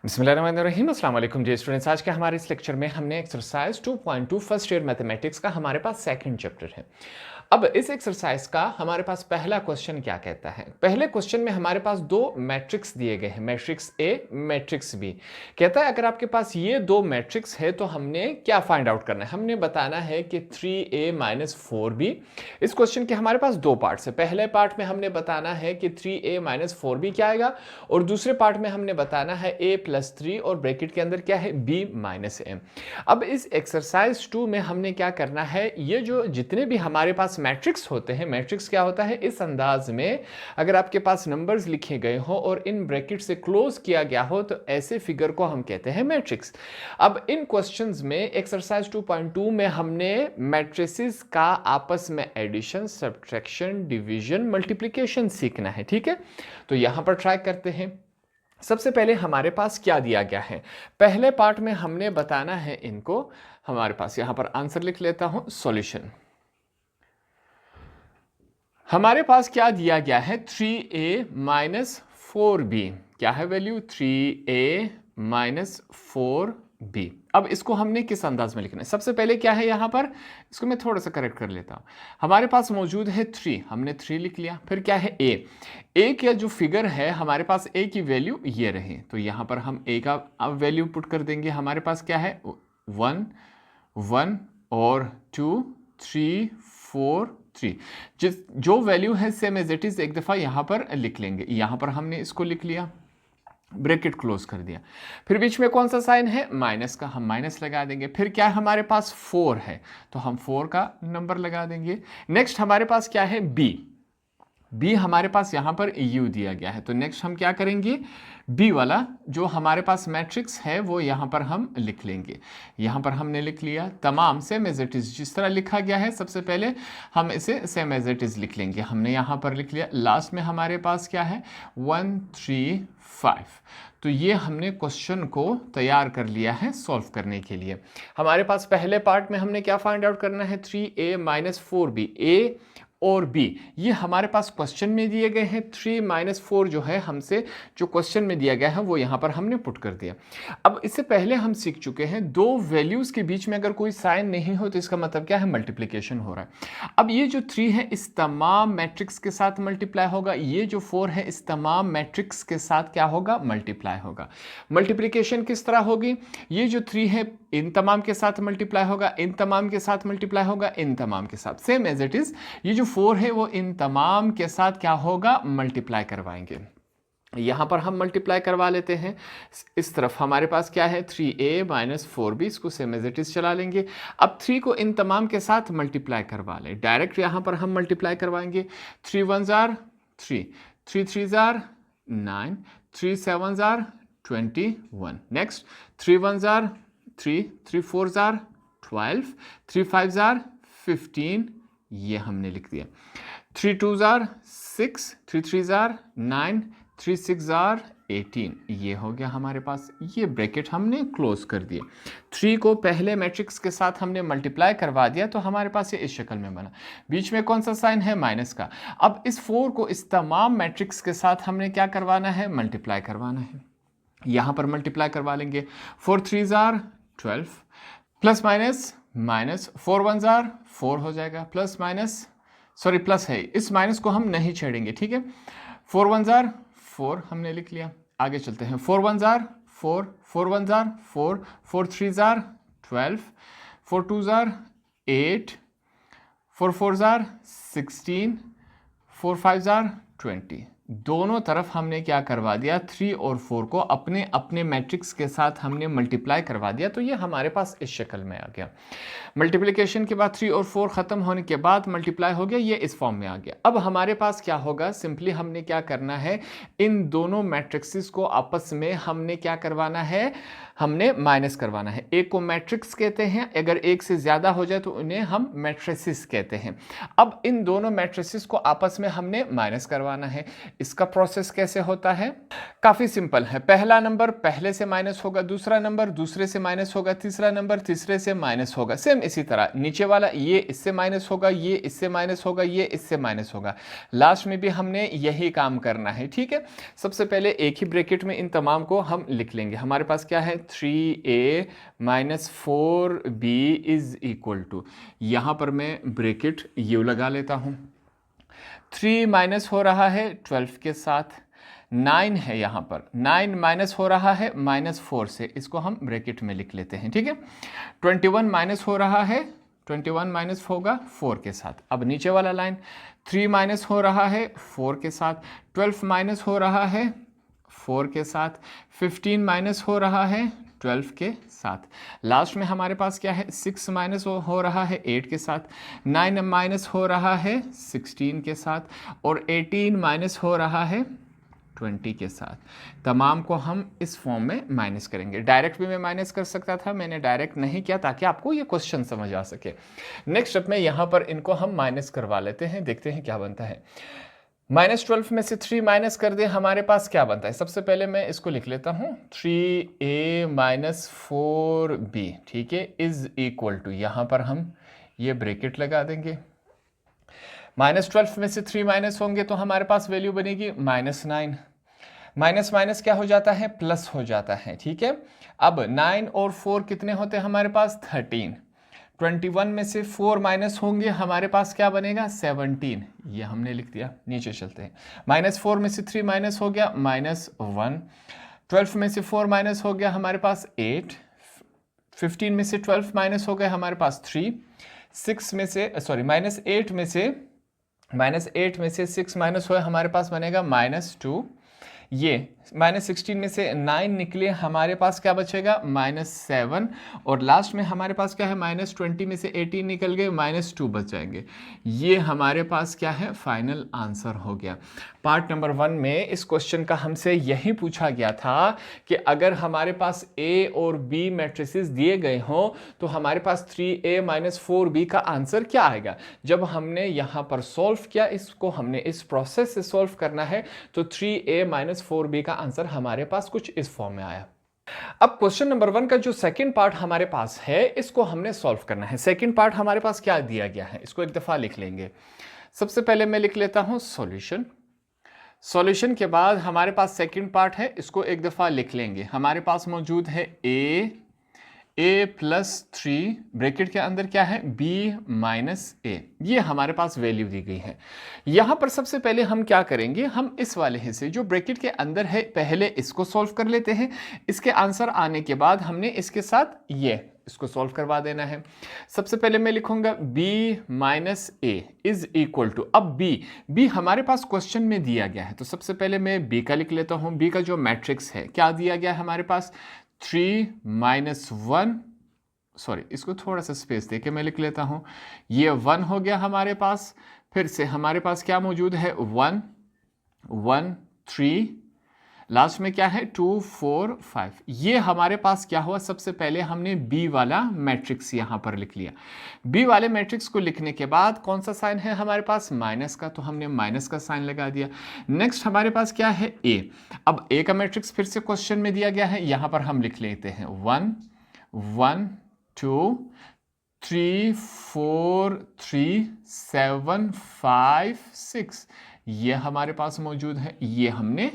बिस्मिल्लाहिर्रहमानिर्रहीम अस्सलाम वालेकुम डियर स्टूडेंट्स। आज के हमारे इस लेक्चर में हमने एक्सरसाइज 2.2 फर्स्ट ईयर मैथमेटिक्स का हमारे पास सेकंड चैप्टर है। अब इस एक्सरसाइज का हमारे पास पहला क्वेश्चन क्या कहता है। पहले क्वेश्चन में हमारे पास दो मैट्रिक्स दिए गए हैं, मैट्रिक्स ए मैट्रिक्स बी। कहता है अगर आपके पास ये दो मैट्रिक्स है तो हमने क्या फाइंड आउट करना है, हमने बताना है कि 3a माइनस 4b। इस क्वेश्चन के हमारे पास दो पार्ट्स है। पहले पार्ट में हमने बताना है कि 3a माइनस 4b क्या आएगा, और दूसरे पार्ट में हमने बताना है a प्लस 3 और ब्रैकेट के अंदर क्या है b माइनस m। अब इस एक्सरसाइज 2 में हमने क्या करना है, ये जो जितने भी हमारे पास मैट्रिक्स होते हैं, मैट्रिक्स क्या होता है इस अंदाज में, अगर आपके पास नंबर्स लिखे गए हो और इन ब्रैकेट से क्लोज किया गया हो तो ऐसे फिगर को हम कहते हैं मैट्रिक्स। अब इन क्वेश्चंस में एक्सरसाइज 2.2 में हमने मैट्रिसेस का आपस में एडिशन, सब्ट्रैक्शन, डिवीजन, मल्टीप्लिकेशन सीखना है। ठीक है, तो यहां पर ट्राई करते हैं। सबसे पहले हमारे पास क्या दिया गया है, पहले पार्ट में हमने बताना है इनको। हमारे पास यहां पर आंसर लिख लेता हूं, सॉल्यूशन। हमारे पास क्या दिया गया है, 3a माइनस 4b। क्या है वैल्यू, 3a माइनस 4b। अब इसको हमने किस अंदाज में लिखना है, सबसे पहले क्या है यहां पर, इसको मैं थोड़ा सा करेक्ट कर लेता हूं। हमारे पास मौजूद है 3, हमने 3 लिख लिया। फिर क्या है a का जो फिगर है हमारे पास a की वैल्यू ये रहे, तो यहां पर हम a का अब वैल्यू पुट कर देंगे। हमारे पास क्या है 1 1 और 2 3 4 3। जो वैल्यू है सेम एज इट इज एक दफा यहां पर लिख लेंगे। यहां पर हमने इसको लिख लिया, ब्रैकेट क्लोज कर दिया। फिर बीच में कौन सा साइन है, माइनस का, हम माइनस लगा देंगे। फिर क्या हमारे पास 4 है तो हम 4 का नंबर लगा देंगे। नेक्स्ट हमारे पास क्या है बी हमारे पास यहां पर u दिया गया है, तो नेक्स्ट हम क्या करेंगे, b वाला जो हमारे पास मैट्रिक्स है वो यहां पर हम लिख लेंगे। यहां पर हमने लिख लिया, तमाम सेम एज इट इज जिस तरह लिखा गया है सबसे पहले हम इसे सेम एज इट इज लिख लेंगे। हमने यहां पर लिख लिया। लास्ट में हमारे पास क्या है 1 3 5। तो ये हमने क्वेश्चन को तैयार कर लिया है सॉल्व करने के लिए। हमारे पास पहले पार्ट में हमने क्या फाइंड आउट करना है, 3a माइनस 4b। a और b ये हमारे पास क्वेश्चन में दिए गए हैं। 3 माइनस 4 जो है हमसे जो क्वेश्चन में दिया गया है वो यहां पर हमने पुट कर दिया। अब इससे पहले हम सीख चुके हैं दो वैल्यूज के बीच में अगर कोई साइन नहीं हो तो इसका मतलब क्या है, मल्टीप्लिकेशन हो रहा है। अब ये जो 3 है इस तमाम मैट्रिक्स के साथ मल्टीप्लाई होगा, ये जो 4 है इस तमाम मैट्रिक्स के साथ क्या होगा, मल्टीप्लाई होगा। मल्टीप्लिकेशन किस तरह होगी, ये जो 3 है इन तमाम के साथ मल्टीप्लाई होगा, इन तमाम के साथ मल्टीप्लाई होगा, इन तमाम के साथ, सेम एज इट इज। ये जो 4 है वो इन तमाम के साथ क्या होगा, मल्टीप्लाई करवाएंगे। यहां पर हम मल्टीप्लाई करवा लेते हैं। इस तरफ हमारे पास क्या है 3a माइनस 4b, इसको सेम एज इट इज चला लेंगे। अब 3 को इन तमाम के साथ मल्टीप्लाई करवा लें, डायरेक्ट यहां पर हम मल्टीप्लाई करवाएंगे। 3 1 jar 3, 3 3 jar 9, 3 7 jar 21। Next 3 1 jar 3, 3 4 jar 12, 3 5 jar 15, ये हमने लिख दिया। 3 2 जार 6, 3 3 जार 9, 3 6 जार 18, ये हो गया हमारे पास। ये ब्रैकेट हमने क्लोज कर दिया। 3 को पहले मैट्रिक्स के साथ हमने मल्टीप्लाई करवा दिया तो हमारे पास ये इस शक्ल में बना। बीच में कौन सा साइन है, माइनस का। अब इस 4 को इस तमाम मैट्रिक्स के साथ हमने क्या करवाना है, मल्टीप्लाई करवाना है। यहां पर मल्टीप्लाई करवा लेंगे। 4 3 jar 12, plus minus minus, 4 1 jar 4 हो जाएगा, प्लस माइनस, सॉरी प्लस है, इस माइनस को हम नहीं छेड़ेंगे। ठीक है, 4 1 जार 4 हमने लिख लिया। आगे चलते हैं। 4 1 jar 4, 4 1 jar 4, 4 3 jar 12, 4 2 jar 8, 4 4 jar 16, 4 5 jar 20। दोनों तरफ हमने क्या करवा दिया, 3 और 4 को अपने अपने मैट्रिक्स के साथ हमने मल्टीप्लाई करवा दिया, तो ये हमारे पास इस शक्ल में आ गया। मल्टीप्लिकेशन के बाद 3 और 4 खत्म होने के बाद मल्टीप्लाई हो गया, ये इस फॉर्म में आ गया। अब हमारे पास क्या होगा, सिंपली हमने क्या करना है, इन दोनों मैट्रिक्सेस को आपस में हमने क्या करवाना है, हमने माइनस करवाना है। एक को मैट्रिक्स कहते हैं, अगर एक से ज़्यादा हो जाए तो उन्हें हम मैट्रिसेस कहते हैं। अब इन दोनों मैट्रिसेस को आपस में हमने माइनस करवाना है। इसका प्रोसेस कैसे होता है? काफ़ी सिंपल है। पहला नंबर पहले से माइनस होगा, दूसरा नंबर दूसरे से माइनस होगा, तीसरा नंबर तीसरे से माइनस होगा। सेम इसी तरह नीचे वाला ये इससे माइनस होगा, ये इससे माइनस होगा, ये इससे माइनस होगा। लास्ट में भी हमने यही काम करना है, ठीक है। सबसे पहले एक ही ब्रैकेट में इन तमाम को हम लिख लेंगे। हमारे पास क्या है? 3a minus 4b is equal to, यहाँ पर मैं ब्रैकेट यू लगा लेता हूँ। 3 माइनस हो रहा है 12 के साथ, 9 है यहाँ पर, 9 माइनस हो रहा है -4 से, इसको हम ब्रैकेट में लिख लेते हैं, ठीक है। 21 माइनस हो रहा है, 21 माइनस होगा 4 के साथ। अब नीचे वाला लाइन 3 माइनस हो रहा है 4 के साथ, 12 माइनस हो रहा है 4 के साथ, 15 माइनस हो रहा है 12 के साथ। लास्ट में हमारे पास क्या है? 6 माइनस हो रहा है 8 के साथ, 9 माइनस हो रहा है 16 के साथ, और 18 माइनस हो रहा है 20 के साथ। तमाम को हम इस फॉर्म में माइनस करेंगे। डायरेक्ट भी मैं माइनस कर सकता था, मैंने डायरेक्ट नहीं किया ताकि आपको ये क्वेश्चन समझ आ सके। नेक्स्ट स्टेप में यहाँ पर इनको हम माइनस करवा लेते हैं, देखते हैं क्या बनता है। -12 में से 3 माइनस कर दें, हमारे पास क्या बनता है? सबसे पहले मैं इसको लिख लेता हूँ, 3a माइनस 4b, ठीक है, इज इक्वल टू, यहाँ पर हम ये ब्रैकेट लगा देंगे। -12 में से 3 माइनस होंगे तो हमारे पास वैल्यू बनेगी -9। माइनस माइनस क्या हो जाता है? प्लस हो जाता है, ठीक है। अब 9 और 4 कितने होते हैं हमारे पास? 13। 21 में से 4 माइनस होंगे, हमारे पास क्या बनेगा? 17। ये हमने लिख दिया। नीचे चलते हैं। -4 में से 3 माइनस हो गया -1। 12 में से 4 माइनस हो गया हमारे पास 8। 15 में से 12 माइनस हो गया हमारे पास 3। 6 में से -8 में से 6 माइनस हुआ, हमारे पास बनेगा -2। ये -16 में से 9 निकले, हमारे पास क्या बचेगा? -7। और लास्ट में हमारे पास क्या है? -20 में से 18 निकल गए, -2 बच जाएंगे। ये हमारे पास क्या है? फाइनल आंसर हो गया। पार्ट नंबर 1 में इस क्वेश्चन का हमसे यही पूछा गया था कि अगर हमारे पास A और B मैट्रिसेस दिए गए हों तो हमारे पास 3a माइनस 4b का आंसर क्या आएगा। जब हमने यहाँ पर सॉल्व किया, इसको हमने इस प्रोसेस से सॉल्व करना है, तो 3a माइनस 4b का आंसर हमारे पास कुछ इस फॉर्म में आया। अब क्वेश्चन नंबर 1 का जो सेकंड पार्ट हमारे पास है, इसको हमने सॉल्व करना है। सेकंड पार्ट हमारे पास क्या दिया गया है, इसको एक दफा लिख लेंगे। सबसे पहले मैं लिख लेता हूं सॉल्यूशन। सॉल्यूशन के बाद हमारे पास सेकंड पार्ट है, इसको एक दफा लिख लेंगे। हमारे पास मौजूद है a प्लस 3 ब्रैकेट के अंदर क्या है? b minus a। ये हमारे पास वैल्यू दी गई है। यहां पर सबसे पहले हम क्या करेंगे, हम इस वाले हिस्से जो ब्रैकेट के अंदर है, पहले इसको सॉल्व कर लेते हैं। इसके आंसर आने के बाद हमने इसके साथ इसको सॉल्व करवा देना है। सबसे पहले मैं लिखूंगा b minus a is equal to, अब b हमारे पास क्वेश्चन में दिया गया है, तो सबसे पहले मैं b का लिख लेता हूं। b का जो मैट्रिक्स है, क्या दिया गया है हमारे पास? 3 माइनस 1, सॉरी इसको थोड़ा सा स्पेस देके मैं लिख लेता हूं। ये 1 हो गया हमारे पास। फिर से हमारे पास क्या मौजूद है? 1 1 3, लास्ट में क्या है? 2 4 5। ये हमारे पास क्या हुआ? सबसे पहले हमने बी वाला मैट्रिक्स यहां पर लिख लिया। बी वाले मैट्रिक्स को लिखने के बाद कौन सा साइन है हमारे पास? माइनस का, तो हमने माइनस का साइन लगा दिया। नेक्स्ट हमारे पास क्या है? ए। अब ए का मैट्रिक्स फिर से क्वेश्चन में दिया गया है, यहां पर हम लिख लेते हैं 1 1 2 3 4 3 7 5 6। ये हमारे पास मौजूद है। ये हमने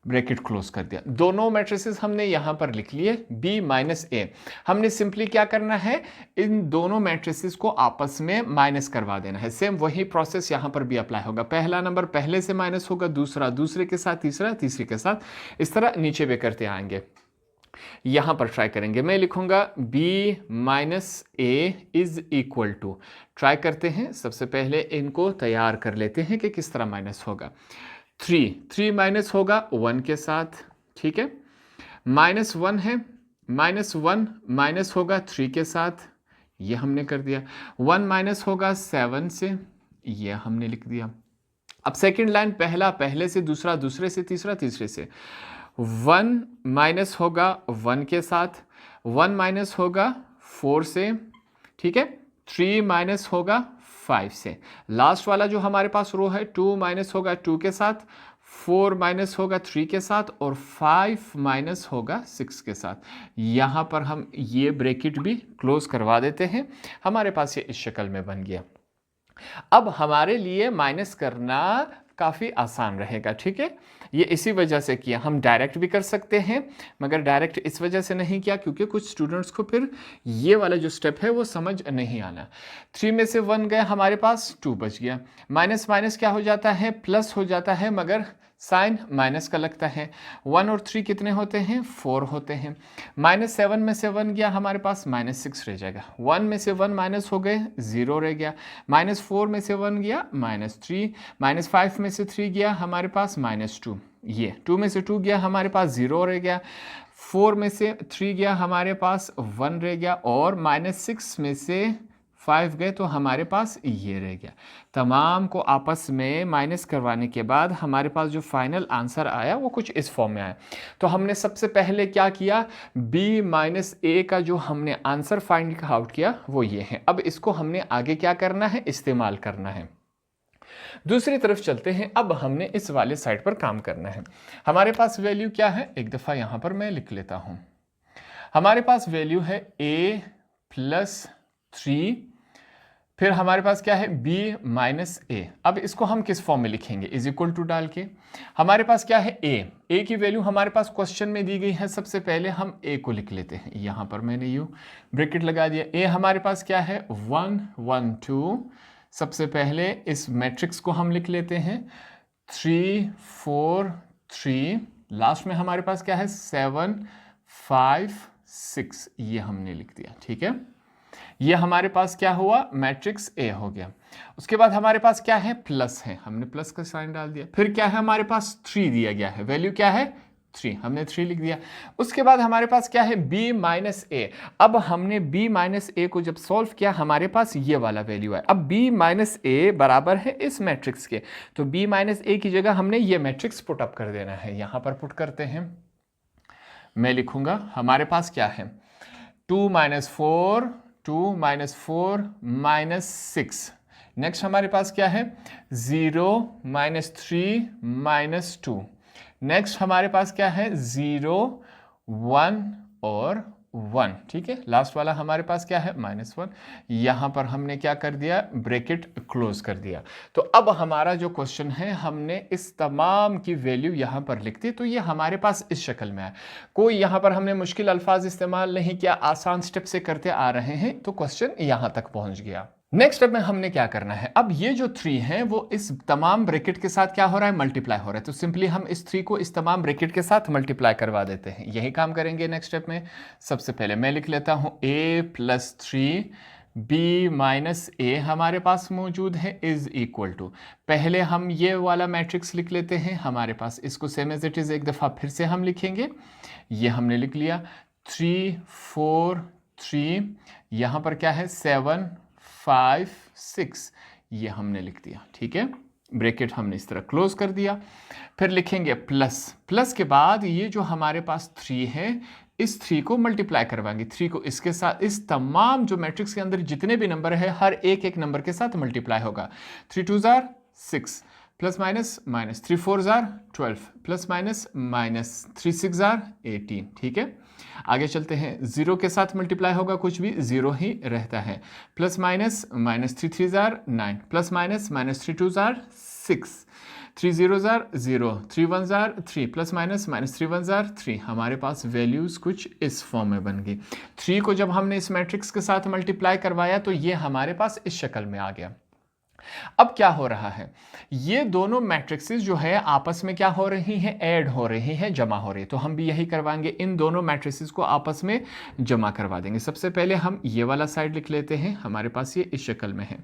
ब्रैकेट क्लोज कर दिया। दोनों मैट्रिसेस हमने यहां पर लिख लिए, b माइनस a। हमने सिंपली क्या करना है, इन दोनों मैट्रिसेस को आपस में माइनस करवा देना है। सेम वही प्रोसेस यहां पर भी अप्लाई होगा। पहला नंबर पहले से माइनस होगा, दूसरा दूसरे के साथ, तीसरा तीसरे के साथ, इस तरह नीचे भी करते आएंगे। यहां पर ट्राई करेंगे, मैं लिखूंगा b minus a is equal to, try करते हैं। सबसे पहले इनको तैयार कर लेते हैं कि किस तरह माइनस होगा। 3 माइनस होगा 1 के साथ, ठीक है। -1 है, -1 माइनस होगा 3 के साथ, ये हमने कर दिया। 1 माइनस होगा 7 से, ये हमने लिख दिया। अब सेकंड लाइन, पहला पहले से, दूसरा दूसरे से, तीसरा तीसरे से। 1 माइनस होगा 1 के साथ, 1 माइनस होगा 4 से, ठीक है, 3 माइनस होगा 5 से, लास्ट वाला जो हमारे पास रो है 2 माइनस होगा 2 के साथ, 4 माइनस होगा 3 के साथ और 5 माइनस होगा 6 के साथ। यहाँ पर हम ये ब्रैकेट भी क्लोज करवा देते हैं। हमारे पास ये इस शक्ल में बन गया। अब हमारे लिए माइनस करना काफ़ी आसान रहेगा, ठीक है। ये इसी वजह से किया, हम डायरेक्ट भी कर सकते हैं मगर डायरेक्ट इस वजह से नहीं किया क्योंकि कुछ स्टूडेंट्स को फिर ये वाला जो स्टेप है वो समझ नहीं आना। 3 में से 1 गया, हमारे पास 2 बच गया। माइनस माइनस क्या हो जाता है, प्लस हो जाता है मगर साइन माइनस का लगता है। 1 और 3 कितने होते हैं, 4 होते हैं। -7 में से 1 गया, हमारे पास -6 रह जाएगा। 1 में से 1 माइनस हो गए, 0 रह गया। -4 में से 1 गया, -3। -5 में से 3 गया, हमारे पास -2। ये 2 में से 2 गया, हमारे पास 0 रह गया। 4 में से 3 गया, हमारे पास 1 रह गया और -6 में से 5 गए तो हमारे पास ये रह गया। तमाम को आपस में माइनस करवाने के बाद हमारे पास जो फाइनल आंसर आया वो कुछ इस फॉर्म में आया। तो हमने सबसे पहले क्या किया, b माइनस ए का जो हमने आंसर फाइंड आउट किया वो ये है। अब इसको हमने आगे क्या करना है, इस्तेमाल करना है। दूसरी तरफ चलते हैं। अब हमने इस वाले साइड पर काम करना है। हमारे पास वैल्यू क्या है, एक दफ़ा यहाँ पर मैं लिख लेता हूँ। हमारे पास वैल्यू है a + 3, फिर हमारे पास क्या है b माइनस ए। अब इसको हम किस फॉर्म में लिखेंगे, इज इक्वल टू डाल के। हमारे पास क्या है a की वैल्यू हमारे पास क्वेश्चन में दी गई है। सबसे पहले हम a को लिख लेते हैं, यहाँ पर मैंने यूँ ब्रैकेट लगा दिया। a हमारे पास क्या है 1 1 2। सबसे पहले इस मैट्रिक्स को हम लिख लेते हैं 3 4 3। लास्ट में हमारे पास क्या है 7 5 6, ये हमने लिख दिया, ठीक है। ये हमारे पास क्या हुआ, मैट्रिक्स ए हो गया। उसके बाद हमारे पास क्या है, प्लस है, हमने प्लस का साइन डाल दिया। फिर क्या है, हमारे पास 3 दिया गया है, वैल्यू क्या है 3, हमने 3 लिख दिया। उसके बाद हमारे पास क्या है b माइनस ए। अब हमने b माइनस ए को जब सॉल्व किया हमारे पास ये वाला वैल्यू है। अब b माइनस ए बराबर है इस मैट्रिक्स के, तो b माइनस ए की जगह हमने ये मैट्रिक्स पुट अप कर देना है। यहाँ पर पुट करते हैं, मैं लिखूंगा हमारे पास क्या है 2 - 4 2 - 4 -6। नेक्स्ट हमारे पास क्या है 0 -3 -2। नेक्स्ट हमारे पास क्या है 0 1 और 1, ठीक है। लास्ट वाला हमारे पास क्या है -1। यहाँ पर हमने क्या कर दिया, ब्रैकेट क्लोज कर दिया। तो अब हमारा जो क्वेश्चन है हमने इस तमाम की वैल्यू यहाँ पर लिख दी, तो ये हमारे पास इस शक्ल में है। कोई यहाँ पर हमने मुश्किल अल्फाज इस्तेमाल नहीं किया, आसान स्टेप से करते आ रहे हैं, तो क्वेश्चन यहाँ तक पहुँच गया। नेक्स्ट स्टेप में हमने क्या करना है, अब ये जो 3 है वो इस तमाम ब्रैकेट के साथ क्या हो रहा है, मल्टीप्लाई हो रहा है। तो सिंपली हम इस 3 को इस तमाम ब्रैकेट के साथ मल्टीप्लाई करवा देते हैं। यही काम करेंगे नेक्स्ट स्टेप में। सबसे पहले मैं लिख लेता हूँ a + 3 b माइनस ए हमारे पास मौजूद है, इज इक्वल टू, पहले हम ये वाला मैट्रिक्स लिख लेते हैं हमारे पास। इसको सेम एज इट इज़ एक दफ़ा फिर से हम लिखेंगे। ये हमने लिख लिया 3 4 3, यहाँ पर क्या है 7 5 6, ये हमने लिख दिया, ठीक है। ब्रैकेट हमने इस तरह क्लोज कर दिया। फिर लिखेंगे प्लस, प्लस के बाद ये जो हमारे पास 3 है इस 3 को मल्टीप्लाई करवाएंगे। 3 को इसके साथ, इस तमाम जो मैट्रिक्स के अंदर जितने भी नंबर है हर एक एक नंबर के साथ मल्टीप्लाई होगा। 3 2 6 plus minus minus, 3 4 12 plus minus minus, 3 6 18, ठीक है। आगे चलते हैं, 0 के साथ मल्टीप्लाई होगा कुछ भी 0 ही रहता है। Plus minus minus, 3 3 9 plus minus minus, 3 2 6, 3 0 0, 3 1 3 plus minus minus, 3 1 3। हमारे पास वैल्यूज़ कुछ इस फॉर्म में बन गई। 3 को जब हमने इस मैट्रिक्स के साथ मल्टीप्लाई करवाया तो ये हमारे पास इस शक्ल में आ गया। अब क्या हो रहा है, ये दोनों मैट्रिक्सेस जो है आपस में क्या हो रही हैं, ऐड हो रही हैं, जमा हो रही है। तो हम भी यही करवाएंगे, इन दोनों मैट्रिक्सेस को आपस में जमा करवा देंगे। सबसे पहले हम ये वाला साइड लिख लेते हैं, हमारे पास ये इस शक्ल में है,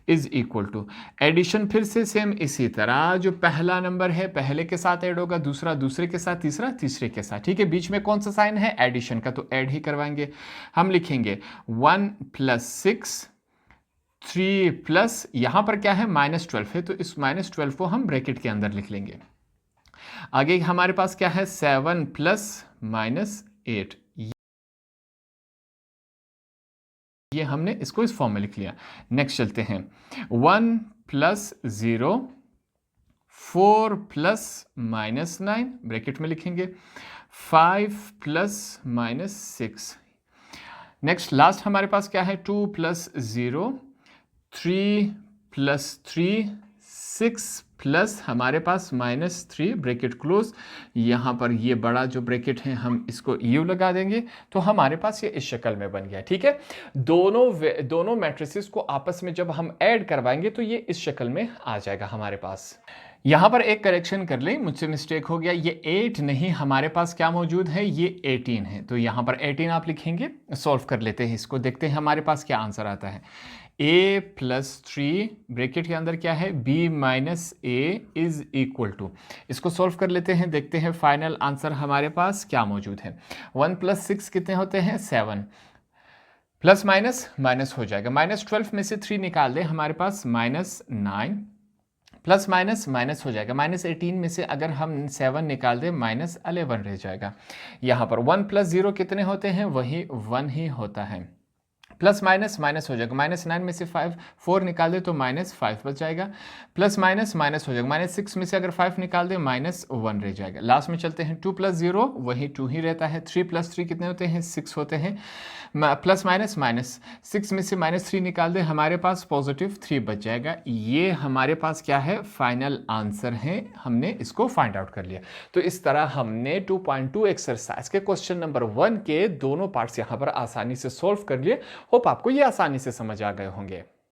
इज इक्वल टू एडिशन। फिर से सेम इसी तरह, जो पहला नंबर है पहले के साथ ऐड होगा, दूसरा दूसरे के साथ, तीसरा तीसरे के साथ, ठीक है। बीच में कौन सा साइन है, एडिशन का, तो ऐड ही करवाएंगे। हम लिखेंगे 1 + 6 3 प्लस, यहाँ पर क्या है -12 है, तो इस -12 को हम ब्रैकेट के अंदर लिख लेंगे। आगे हमारे पास क्या है 7 प्लस माइनस 8, ये हमने इसको इस फॉर्म में लिख लिया। नेक्स्ट चलते हैं 1 प्लस 0, 4 प्लस माइनस 9 ब्रैकेट में लिखेंगे, 5 प्लस माइनस 6। नेक्स्ट लास्ट हमारे पास क्या है 2 प्लस 0, 3 प्लस 3, 6 प्लस हमारे पास माइनस 3 ब्रैकेट क्लोज। यहाँ पर ये बड़ा जो ब्रैकेट है हम इसको यू लगा देंगे, तो हमारे पास ये इस शक्ल में बन गया। ठीक है, दोनों मैट्रिसेस को आपस में जब हम ऐड करवाएंगे तो ये इस शक्ल में आ जाएगा हमारे पास। यहाँ पर एक करेक्शन कर लें, मुझसे मिस्टेक हो गया, ये 8 नहीं, हमारे पास क्या मौजूद है, ये 18 है। तो यहाँ पर 18 आप लिखेंगे। सॉल्व कर लेते हैं इसको, देखते हैं हमारे पास क्या आंसर आता है। a प्लस 3 ब्रैकेट के अंदर क्या है b minus a is equal to, इसको सॉल्व कर लेते हैं, देखते हैं फाइनल आंसर हमारे पास क्या मौजूद है। 1 प्लस 6 कितने होते हैं 7, प्लस माइनस माइनस हो जाएगा, माइनस 12 में से 3 निकाल दें, हमारे पास माइनस 9, प्लस माइनस माइनस हो जाएगा, माइनस 18 में से अगर हम 7 निकाल दें माइनस 11 रह जाएगा। यहाँ पर 1 प्लस 0 कितने होते हैं, वही 1 ही होता है, प्लस माइनस माइनस हो जाएगा, माइनस 9 में से 4 निकाल दे तो माइनस 5 बच जाएगा, प्लस माइनस माइनस हो जाएगा, माइनस 6 में से अगर 5 निकाल दे माइनस 1 रह जाएगा। लास्ट में चलते हैं 2 प्लस 0 वही 2 ही रहता है, 3 प्लस 3 कितने होते हैं 6 होते हैं, प्लस माइनस माइनस 6 में से माइनस 3 निकाल दे, हमारे पास पॉजिटिव 3 बच जाएगा। ये हमारे पास क्या है फाइनल आंसर है, हमने इसको फाइंड आउट कर लिया। तो इस तरह हमने 2.2 एक्सरसाइज के क्वेश्चन नंबर 1 के दोनों पार्ट्स यहाँ पर आसानी से सॉल्व कर लिए। होप आपको ये आसानी से समझ आ गए होंगे।